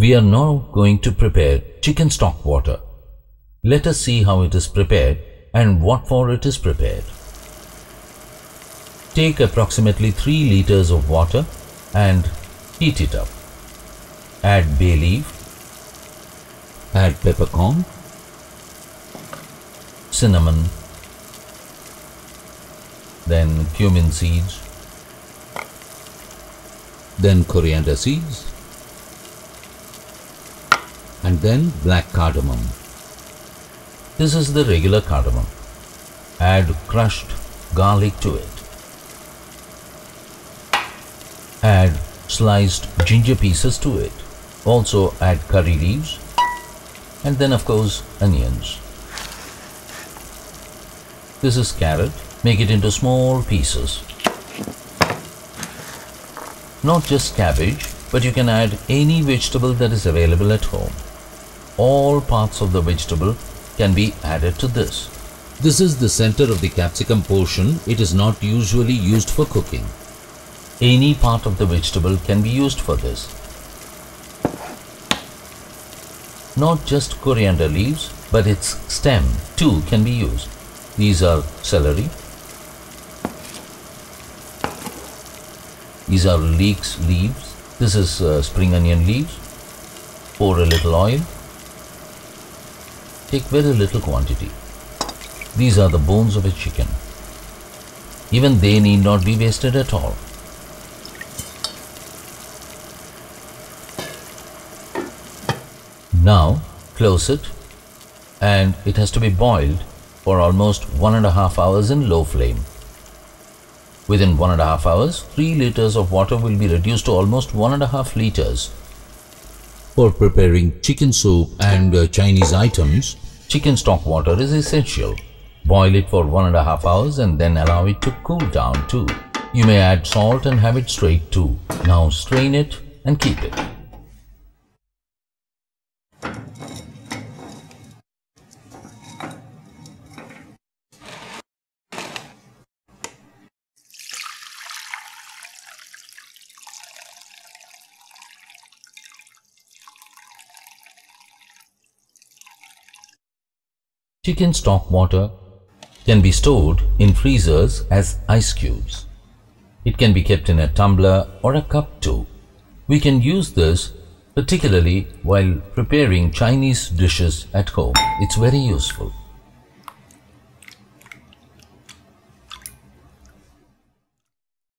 We are now going to prepare chicken stock water. Let us see how it is prepared and what for it is prepared. Take approximately 3 liters of water and heat it up. Add bay leaf, add peppercorn, cinnamon, then cumin seeds, then coriander seeds, and then black cardamom. This is the regular cardamom. Add crushed garlic to it. Add sliced ginger pieces to it. Also add curry leaves and then of course onions. This is carrot. Make it into small pieces. Not just cabbage, but you can add any vegetable that is available at home. All parts of the vegetable can be added to this. This is the center of the capsicum portion. It is not usually used for cooking. Any part of the vegetable can be used for this. Not just coriander leaves, but its stem too can be used. These are celery. These are leeks leaves. This is spring onion leaves. Pour a little oil. Take very little quantity. These are the bones of a chicken. Even they need not be wasted at all. Now close it, and it has to be boiled for almost 1.5 hours in low flame. Within 1.5 hours, 3 liters of water will be reduced to almost 1.5 liters. For preparing chicken soup and Chinese items, chicken stock water is essential. Boil it for 1.5 hours and then allow it to cool down too. You may add salt and have it straight too. Now strain it and keep it. Chicken stock water can be stored in freezers as ice cubes. It can be kept in a tumbler or a cup too. We can use this particularly while preparing Chinese dishes at home. It's very useful.